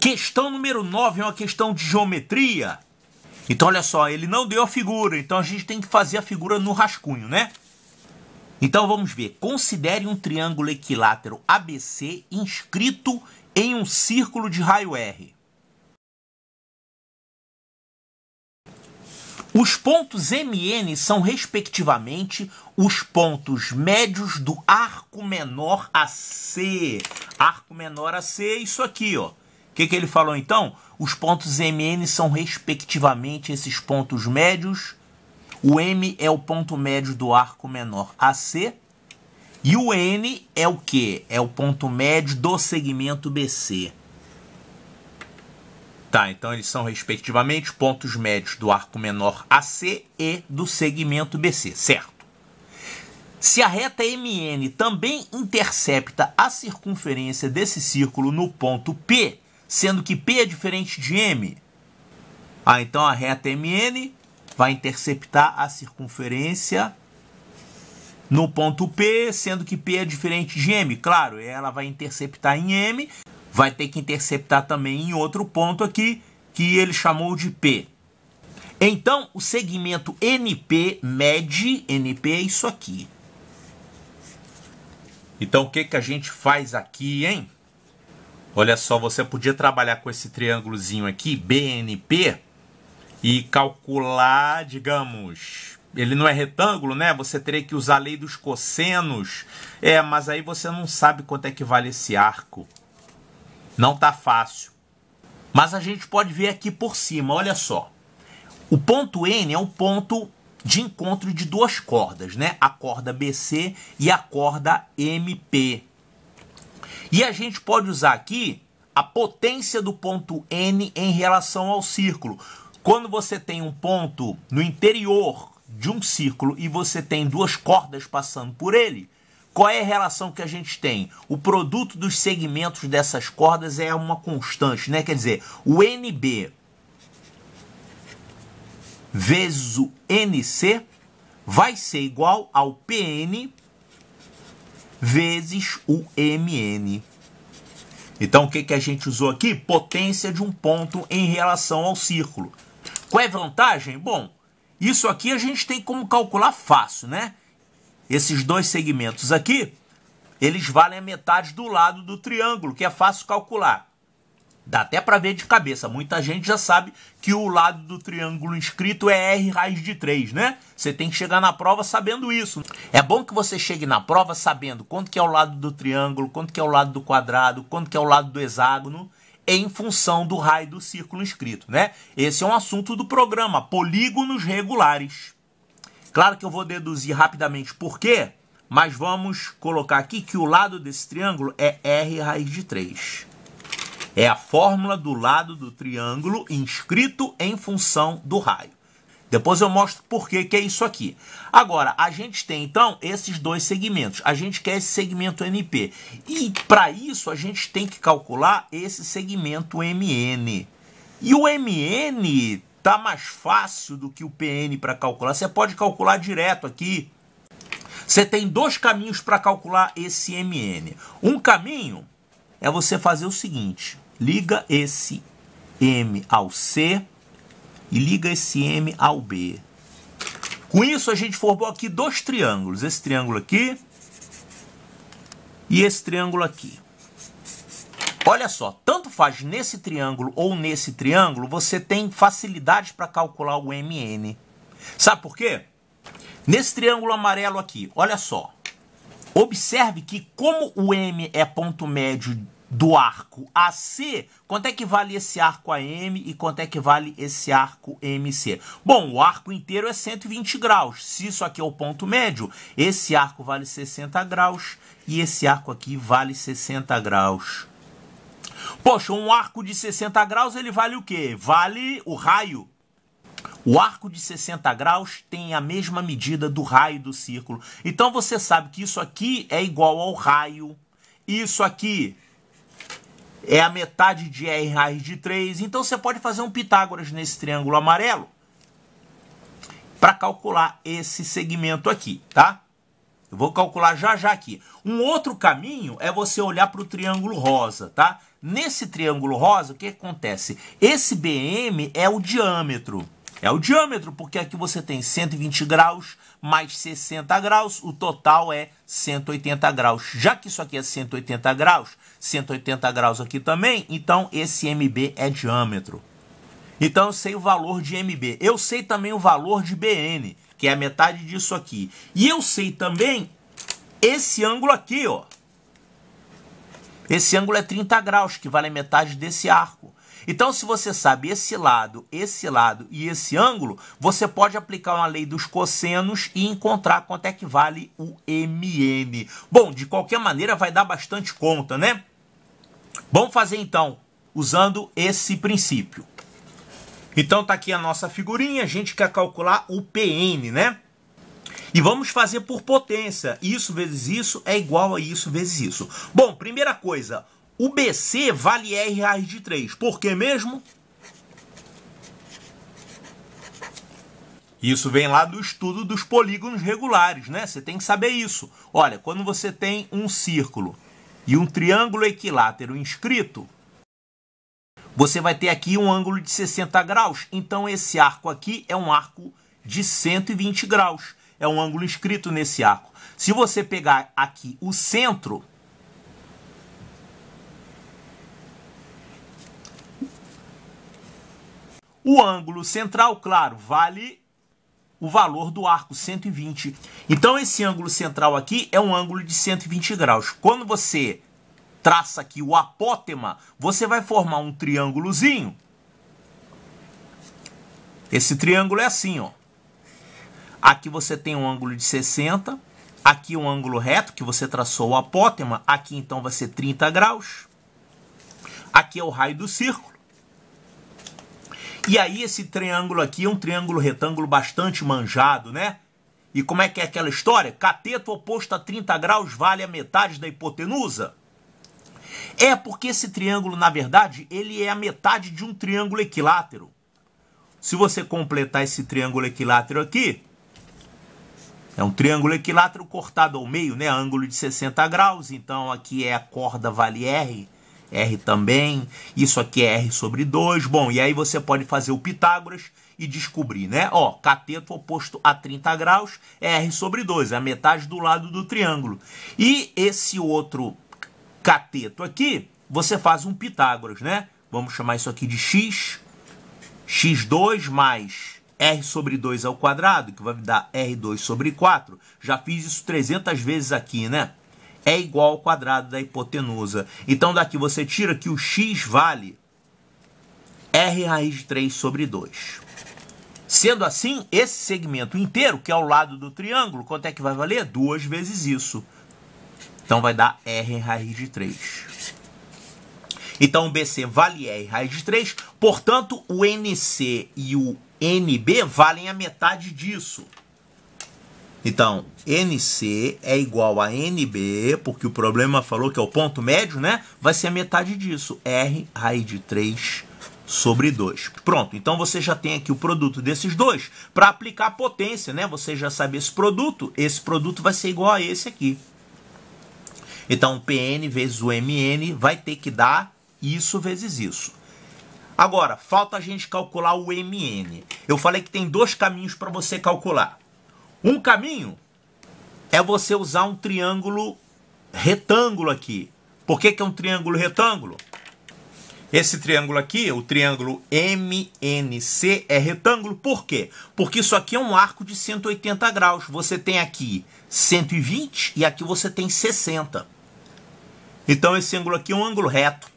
Questão número 9 é uma questão de geometria. Então, olha só, ele não deu a figura, então a gente tem que fazer a figura no rascunho, né? Então, vamos ver. Considere um triângulo equilátero ABC inscrito em um círculo de raio R. Os pontos MN são, respectivamente, os pontos médios do arco menor AC. Arco menor AC é isso aqui, ó. O que ele falou, então? Os pontos MN são, respectivamente, esses pontos médios. O M é o ponto médio do arco menor AC. E o N é o quê? É o ponto médio do segmento BC. Tá, então eles são, respectivamente, pontos médios do arco menor AC e do segmento BC, certo? Se a reta MN também intercepta a circunferência desse círculo no ponto P, sendo que P é diferente de M, então a reta MN vai interceptar a circunferência no ponto P, sendo que P é diferente de M. Claro, ela vai interceptar em M, vai ter que interceptar também em outro ponto aqui, que ele chamou de P. Então, o segmento NP mede, NP é isso aqui. Então, o que a gente faz aqui, hein? Olha só, você podia trabalhar com esse triângulozinho aqui, BNP, e calcular, digamos, ele não é retângulo, né? Você teria que usar a lei dos cossenos. Mas aí você não sabe quanto é que vale esse arco. Não tá fácil. Mas a gente pode ver aqui por cima, olha só. O ponto N é um ponto de encontro de duas cordas, né? A corda BC e a corda MP. E a gente pode usar aqui a potência do ponto N em relação ao círculo. Quando você tem um ponto no interior de um círculo e você tem duas cordas passando por ele, qual é a relação que a gente tem? O produto dos segmentos dessas cordas é uma constante, né? Quer dizer, o NB vezes o NC vai ser igual ao PN vezes o MN. Então, o que a gente usou aqui? Potência de um ponto em relação ao círculo. Qual é a vantagem? Bom, isso aqui a gente tem como calcular fácil, né? Esses dois segmentos aqui, eles valem a metade do lado do triângulo, que é fácil calcular. Dá até para ver de cabeça. Muita gente já sabe que o lado do triângulo inscrito é R raiz de 3, né? Você tem que chegar na prova sabendo isso. É bom que você chegue na prova sabendo quanto que é o lado do triângulo, quanto que é o lado do quadrado, quanto que é o lado do hexágono, em função do raio do círculo inscrito, né? Esse é um assunto do programa, polígonos regulares. Claro que eu vou deduzir rapidamente por quê, mas vamos colocar aqui que o lado desse triângulo é R raiz de 3. É a fórmula do lado do triângulo inscrito em função do raio. Depois eu mostro por que é isso aqui. Agora, a gente tem, então, esses dois segmentos. A gente quer esse segmento NP. E, para isso, a gente tem que calcular esse segmento MN. E o MN tá mais fácil do que o PN para calcular. Você pode calcular direto aqui. Você tem dois caminhos para calcular esse MN. Um caminho é você fazer o seguinte. Liga esse M ao C e liga esse M ao B. Com isso, a gente formou aqui dois triângulos. Esse triângulo aqui e esse triângulo aqui. Olha só, tanto faz nesse triângulo ou nesse triângulo, você tem facilidade para calcular o MN. Sabe por quê? Nesse triângulo amarelo aqui, olha só. Observe que como o M é ponto médio do arco AC, quanto é que vale esse arco AM e quanto é que vale esse arco MC? Bom, o arco inteiro é 120 graus. Se isso aqui é o ponto médio, esse arco vale 60 graus e esse arco aqui vale 60 graus. Poxa, um arco de 60 graus, ele vale o quê? Vale o raio. O arco de 60 graus tem a mesma medida do raio do círculo. Então, você sabe que isso aqui é igual ao raio. Isso aqui é a metade de R raiz de 3. Então, você pode fazer um Pitágoras nesse triângulo amarelo para calcular esse segmento aqui, tá? Eu vou calcular já já aqui. Um outro caminho é você olhar para o triângulo rosa, tá? Nesse triângulo rosa, o que acontece? Esse BM é o diâmetro. É o diâmetro, porque aqui você tem 120 graus mais 60 graus, o total é 180 graus. Já que isso aqui é 180 graus aqui também, então esse MB é diâmetro. Então eu sei o valor de MB. Eu sei também o valor de BN, que é a metade disso aqui. E eu sei também esse ângulo aqui, ó. Esse ângulo é 30 graus, que vale a metade desse arco. Então, se você sabe esse lado e esse ângulo, você pode aplicar uma lei dos cossenos e encontrar quanto é que vale o MN. Bom, de qualquer maneira, vai dar bastante conta, né? Vamos fazer, então, usando esse princípio. Então, tá aqui a nossa figurinha. A gente quer calcular o PN, né? E vamos fazer por potência. Isso vezes isso é igual a isso vezes isso. Bom, primeira coisa, o BC vale R raiz de 3. Por que mesmo? Isso vem lá do estudo dos polígonos regulares, né? Você tem que saber isso. Olha, quando você tem um círculo e um triângulo equilátero inscrito, você vai ter aqui um ângulo de 60 graus. Então, esse arco aqui é um arco de 120 graus. É um ângulo inscrito nesse arco. Se você pegar aqui o centro, o ângulo central, claro, vale o valor do arco, 120. Então, esse ângulo central aqui é um ângulo de 120 graus. Quando você traça aqui o apótema, você vai formar um triângulozinho. Esse triângulo é assim, ó. Aqui você tem um ângulo de 60, aqui um ângulo reto, que você traçou o apótema, aqui então vai ser 30 graus. Aqui é o raio do círculo. E aí esse triângulo aqui é um triângulo retângulo bastante manjado, né? E como é que é aquela história? Cateto oposto a 30 graus vale a metade da hipotenusa? É porque esse triângulo, na verdade, ele é a metade de um triângulo equilátero. Se você completar esse triângulo equilátero aqui, é um triângulo equilátero cortado ao meio, né? Ângulo de 60 graus. Então, aqui é a corda vale R. R também. Isso aqui é R sobre 2. Bom, e aí você pode fazer o Pitágoras e descobrir, né? Ó, cateto oposto a 30 graus é R sobre 2. É a metade do lado do triângulo. E esse outro cateto aqui, você faz um Pitágoras, né? Vamos chamar isso aqui de X. X2 mais R sobre 2 ao quadrado, que vai me dar R2 sobre 4. Já fiz isso 300 vezes aqui, né? É igual ao quadrado da hipotenusa. Então, daqui você tira que o X vale R raiz de 3 sobre 2. Sendo assim, esse segmento inteiro, que é ao lado do triângulo, quanto é que vai valer? 2 vezes isso. Então, vai dar R raiz de 3. Então, o BC vale R raiz de 3. Portanto, o NC e o NB valem a metade disso. Então, NC é igual a NB, porque o problema falou que é o ponto médio, né? Vai ser a metade disso, R raiz de 3 sobre 2. Pronto, então você já tem aqui o produto desses dois para aplicar a potência, né? Você já sabe esse produto vai ser igual a esse aqui. Então, o PN vezes o MN vai ter que dar isso vezes isso. Agora, falta a gente calcular o MN. Eu falei que tem dois caminhos para você calcular. Um caminho é você usar um triângulo retângulo aqui. Por que é um triângulo retângulo? Esse triângulo aqui, o triângulo MNC, é retângulo. Por quê? Porque isso aqui é um arco de 180 graus. Você tem aqui 120 e aqui você tem 60. Então, esse ângulo aqui é um ângulo reto.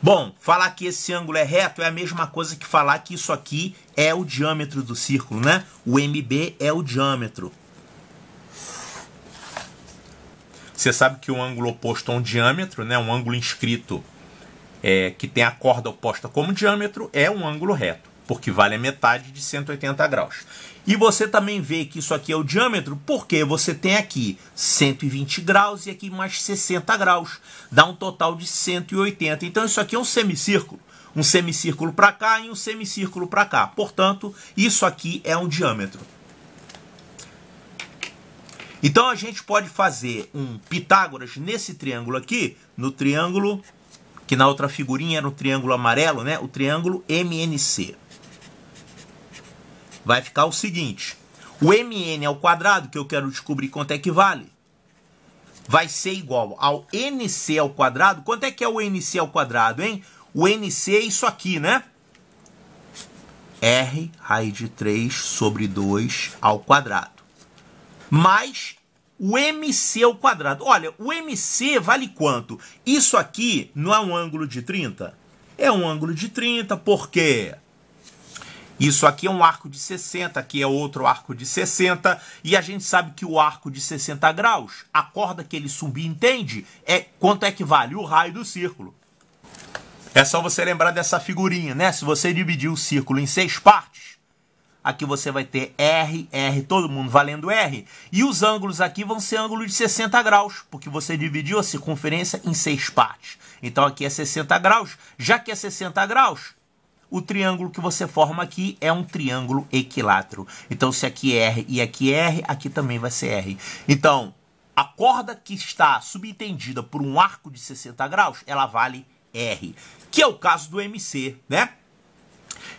Bom, falar que esse ângulo é reto é a mesma coisa que falar que isso aqui é o diâmetro do círculo, né? O MB é o diâmetro. Você sabe que um ângulo oposto a um diâmetro, né? Um ângulo inscrito que tem a corda oposta como diâmetro é um ângulo reto, porque vale a metade de 180 graus. E você também vê que isso aqui é o diâmetro, porque você tem aqui 120 graus e aqui mais 60 graus. Dá um total de 180. Então, isso aqui é um semicírculo. um semicírculo para cá e um semicírculo para cá. Portanto, isso aqui é um diâmetro. Então, a gente pode fazer um Pitágoras nesse triângulo aqui, no triângulo, que na outra figurinha era o triângulo amarelo, né? O triângulo MNC. Vai ficar o seguinte, o MN ao quadrado, que eu quero descobrir quanto é que vale, vai ser igual ao NC ao quadrado. Quanto é que é o NC ao quadrado, hein? O NC é isso aqui, né? R raiz de 3 sobre 2 ao quadrado. Mais o MC ao quadrado. Olha, o MC vale quanto? Isso aqui não é um ângulo de 30? É um ângulo de 30, por quê? Isso aqui é um arco de 60, aqui é outro arco de 60, e a gente sabe que o arco de 60 graus, a corda que ele subentende, é quanto é que vale? O raio do círculo. É só você lembrar dessa figurinha, né? Se você dividir o círculo em 6 partes, aqui você vai ter R, R, todo mundo valendo R, e os ângulos aqui vão ser ângulos de 60 graus, porque você dividiu a circunferência em 6 partes. Então aqui é 60 graus, já que é 60 graus, o triângulo que você forma aqui é um triângulo equilátero. Então, se aqui é R e aqui é R, aqui também vai ser R. Então, a corda que está subentendida por um arco de 60 graus, ela vale R, que é o caso do MC, né?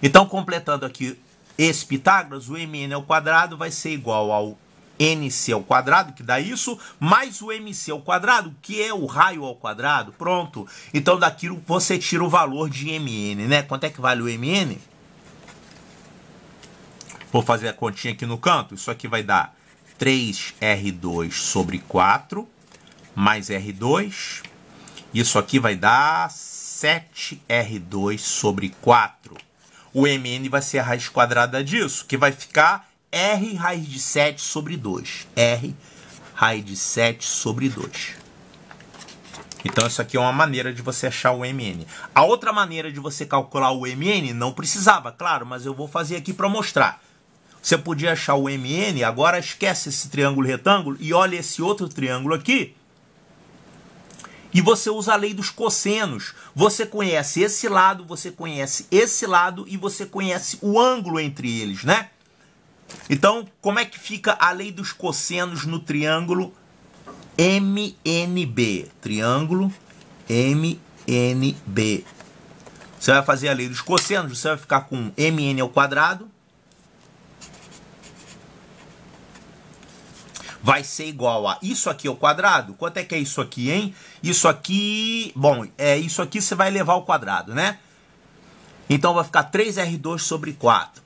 Então, completando aqui esse Pitágoras, o MN ao quadrado vai ser igual ao NC ao quadrado, que dá isso, mais o MC ao quadrado, que é o raio ao quadrado. Pronto. Então, daquilo você tira o valor de MN, né? Quanto é que vale o MN? Vou fazer a continha aqui no canto. Isso aqui vai dar 3R2 sobre 4, mais R2. Isso aqui vai dar 7R2 sobre 4. O MN vai ser a raiz quadrada disso, que vai ficar R raiz de 7 sobre 2. R raiz de 7 sobre 2. Então, isso aqui é uma maneira de você achar o MN. A outra maneira de você calcular o MN, não precisava, claro, mas eu vou fazer aqui para mostrar. Você podia achar o MN, agora esquece esse triângulo retângulo e olha esse outro triângulo aqui. E você usa a lei dos cossenos. Você conhece esse lado, você conhece esse lado e você conhece o ângulo entre eles, né? Então, como é que fica a lei dos cossenos no triângulo MNB? Triângulo MNB. Você vai fazer a lei dos cossenos, você vai ficar com MN ao quadrado. Vai ser igual a isso aqui ao quadrado. Quanto é que é isso aqui, hein? Isso aqui, bom, isso aqui você vai levar ao quadrado, né? Então vai ficar 3R2 sobre 4.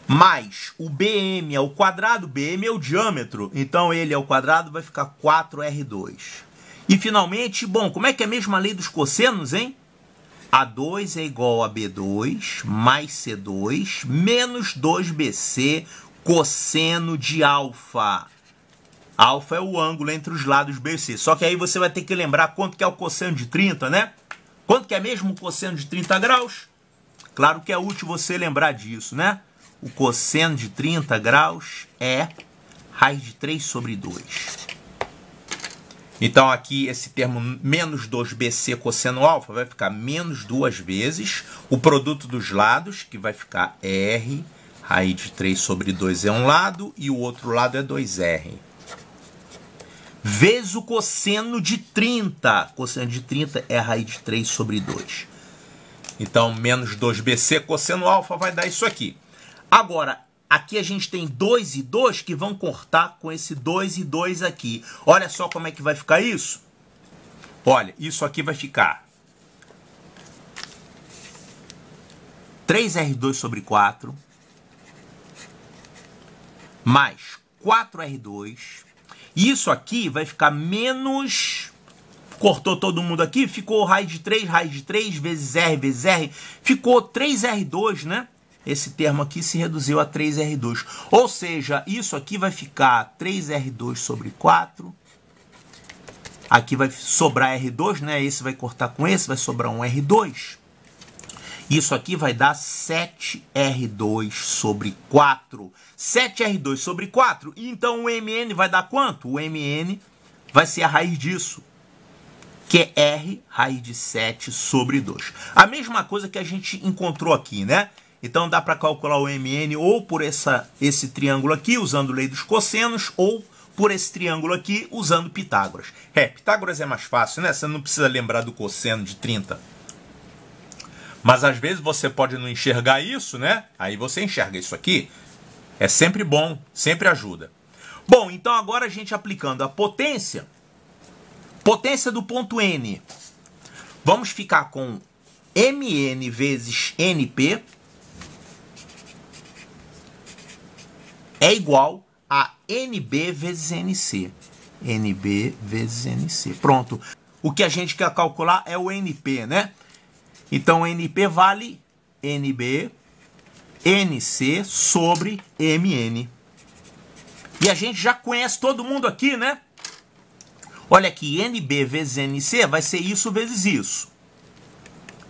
Mais o BM ao quadrado, BM é o diâmetro, então ele ao quadrado vai ficar 4R2. E finalmente, bom, como é que é mesmo a lei dos cossenos, hein? A2 é igual a B2 mais C2 menos 2BC cosseno de alfa. Alfa é o ângulo entre os lados B e C. Só que aí você vai ter que lembrar quanto que é o cosseno de 30, né? Quanto que é mesmo o cosseno de 30 graus? Claro que é útil você lembrar disso, né? O cosseno de 30 graus é raiz de 3 sobre 2. Então aqui esse termo menos 2BC cosseno alfa vai ficar menos 2 vezes o produto dos lados, que vai ficar R, raiz de 3 sobre 2 é um lado e o outro lado é 2R. Vezes o cosseno de 30. Cosseno de 30 é raiz de 3 sobre 2. Então menos 2BC cosseno alfa vai dar isso aqui. Agora, aqui a gente tem 2 e 2 que vão cortar com esse 2 e 2 aqui. Olha só como é que vai ficar isso. Olha, isso aqui vai ficar 3R2 sobre 4 mais 4R2. Isso aqui vai ficar menos... Cortou todo mundo aqui, ficou raiz de 3 vezes R, ficou 3R2, né? Esse termo aqui se reduziu a 3R2. Ou seja, isso aqui vai ficar 3R2 sobre 4. Aqui vai sobrar R2, né? Esse vai cortar com esse, vai sobrar um R2. Isso aqui vai dar 7R2 sobre 4. 7R2 sobre 4. Então o MN vai dar quanto? O MN vai ser a raiz disso. que é R raiz de 7 sobre 2. A mesma coisa que a gente encontrou aqui, né? Então dá para calcular o MN ou por esse triângulo aqui, usando lei dos cossenos, ou por esse triângulo aqui, usando Pitágoras. Pitágoras é mais fácil, né? Você não precisa lembrar do cosseno de 30. Mas às vezes você pode não enxergar isso, né? Aí você enxerga isso aqui. É sempre bom, sempre ajuda. Bom, então agora a gente aplicando a potência do ponto N. Vamos ficar com MN vezes NP é igual a NB vezes NC. NB vezes NC. Pronto. O que a gente quer calcular é o NP, né? Então, NP vale NB, NC sobre MN. E a gente já conhece todo mundo aqui, né? Olha aqui, NB vezes NC vai ser isso vezes isso.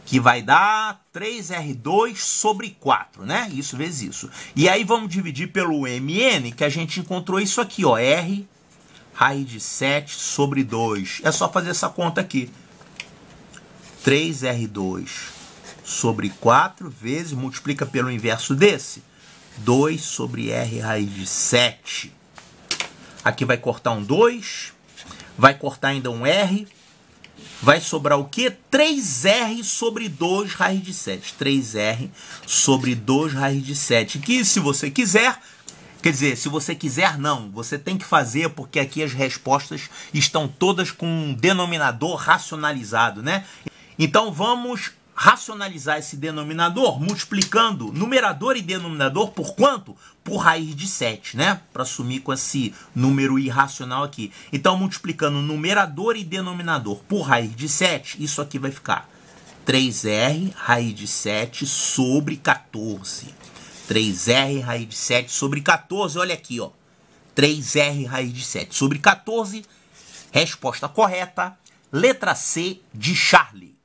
Que vai dar 3R2 sobre 4, né? Isso vezes isso. E aí vamos dividir pelo MN, que a gente encontrou isso aqui, ó. R raiz de 7 sobre 2. É só fazer essa conta aqui. 3R2 sobre 4 vezes, multiplica pelo inverso desse. 2 sobre R raiz de 7. Aqui vai cortar um 2. Vai cortar ainda um R. Vai sobrar o quê? 3R sobre 2 raiz de 7. 3R sobre 2 raiz de 7. Que se você quiser, quer dizer, se você quiser não, você tem que fazer porque aqui as respostas estão todas com um denominador racionalizado, né? Então vamos racionalizar esse denominador multiplicando numerador e denominador por quanto? Por raiz de 7, né? Para sumir com esse número irracional aqui. Então, multiplicando numerador e denominador por raiz de 7, isso aqui vai ficar 3R raiz de 7 sobre 14. 3R raiz de 7 sobre 14, olha aqui, ó. 3R raiz de 7 sobre 14, resposta correta, letra C de Charlie.